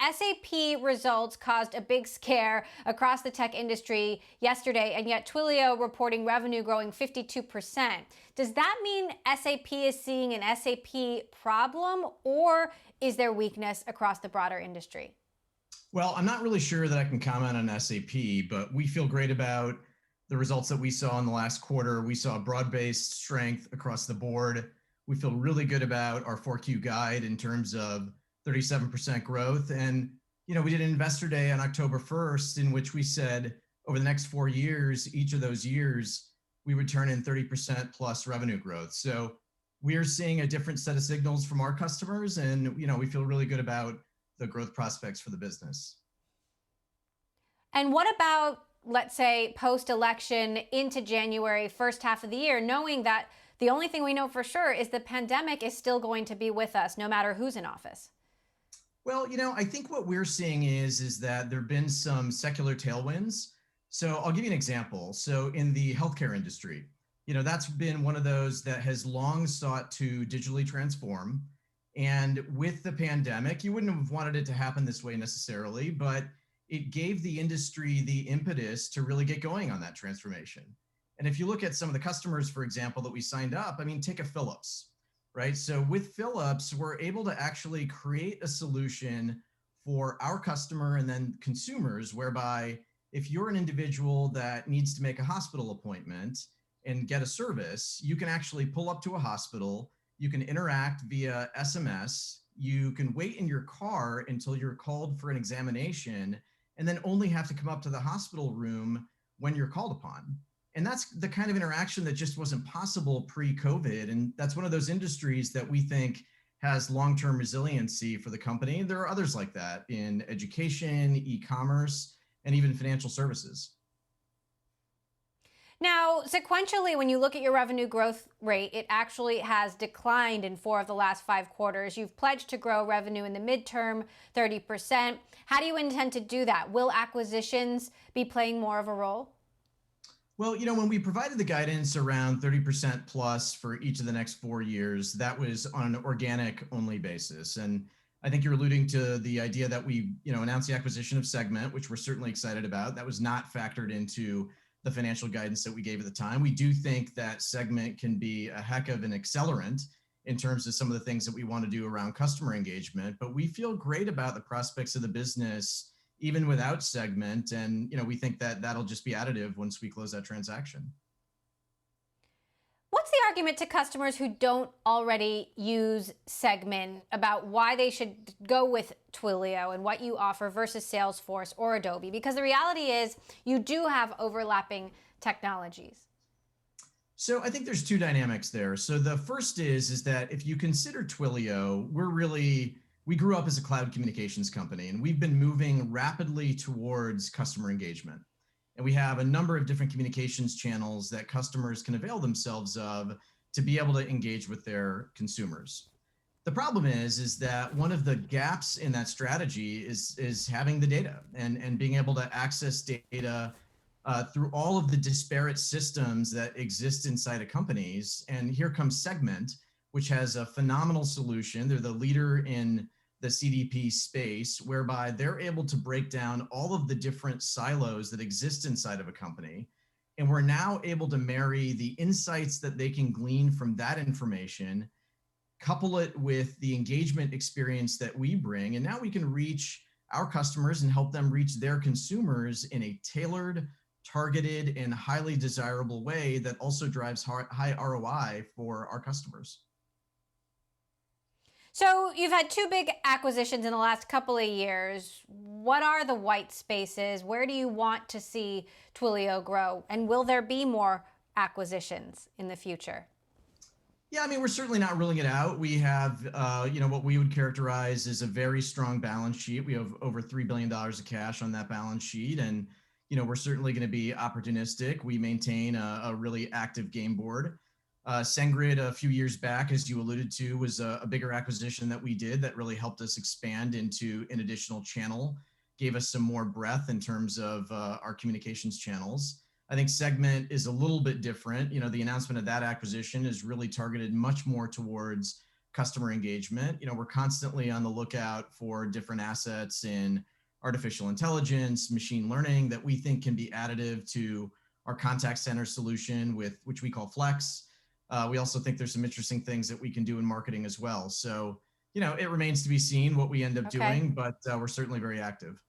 SAP results caused a big scare across the tech industry yesterday, and yet Twilio reporting revenue growing 52%. Does that mean SAP is seeing an SAP problem, or is there weakness across the broader industry? Well, I'm not really sure that I can comment on SAP, but we feel great about the results that we saw in the last quarter. We saw broad-based strength across the board. We feel really good about our 4Q guide in terms of 37% growth. And, we did an investor day on October 1st in which we said over the next 4 years, each of those years, we would turn in 30% plus revenue growth. So we are seeing a different set of signals from our customers. And, we feel really good about the growth prospects for the business. And what about, let's say, post-election into January, first half of the year, knowing that the only thing we know for sure is the pandemic is still going to be with us no matter who's in office? Well, I think what we're seeing is that there have been some secular tailwinds. So I'll give you an example. So in the healthcare industry, that's been one of those that has long sought to digitally transform. And with the pandemic, you wouldn't have wanted it to happen this way necessarily, but it gave the industry the impetus to really get going on that transformation. And if you look at some of the customers, for example, that we signed up, take a Philips, right? So with Philips, we're able to actually create a solution for our customer and then consumers, whereby if you're an individual that needs to make a hospital appointment and get a service, you can actually pull up to a hospital. You can interact via SMS. You can wait in your car until you're called for an examination, and then only have to come up to the hospital room when you're called upon. And that's the kind of interaction that just wasn't possible pre-COVID. And that's one of those industries that we think has long-term resiliency for the company. There are others like that in education, e-commerce, and even financial services. Now, sequentially, when you look at your revenue growth rate, it actually has declined in 4 of the last 5 quarters. You've pledged to grow revenue in the midterm 30%. How do you intend to do that? Will acquisitions be playing more of a role? Well, when we provided the guidance around 30% plus for each of the next 4 years, that was on an organic only basis. And I think you're alluding to the idea that we, announced the acquisition of Segment, which we're certainly excited about. That was not factored into the financial guidance that we gave at the time. We do think that Segment can be a heck of an accelerant in terms of some of the things that we want to do around customer engagement, but we feel great about the prospects of the business even without Segment. And, we think that that'll just be additive once we close that transaction. What's the argument to customers who don't already use Segment about why they should go with Twilio and what you offer versus Salesforce or Adobe? Because the reality is you do have overlapping technologies. So I think there's 2 dynamics there. So the first is that if you consider Twilio, we grew up as a cloud communications company, and we've been moving rapidly towards customer engagement. And we have a number of different communications channels that customers can avail themselves of to be able to engage with their consumers. The problem is that one of the gaps in that strategy is having the data and being able to access data through all of the disparate systems that exist inside of companies. And here comes Segment, which has a phenomenal solution. They're the leader in the CDP space, whereby they're able to break down all of the different silos that exist inside of a company. And we're now able to marry the insights that they can glean from that information, couple it with the engagement experience that we bring, and now we can reach our customers and help them reach their consumers in a tailored, targeted, and highly desirable way that also drives high ROI for our customers. So you've had 2 big acquisitions in the last couple of years. What are the white spaces? Where do you want to see Twilio grow? And will there be more acquisitions in the future? Yeah, we're certainly not ruling it out. We have, what we would characterize as a very strong balance sheet. We have over $3 billion of cash on that balance sheet. And, we're certainly going to be opportunistic. We maintain a really active game board. SendGrid a few years back, as you alluded to, was a bigger acquisition that we did that really helped us expand into an additional channel, gave us some more breadth in terms of our communications channels. I think Segment is a little bit different. The announcement of that acquisition is really targeted much more towards customer engagement. We're constantly on the lookout for different assets in artificial intelligence, machine learning that we think can be additive to our contact center solution which we call Flex. We also think there's some interesting things that we can do in marketing as well. So, it remains to be seen what we end up Okay. doing, but we're certainly very active.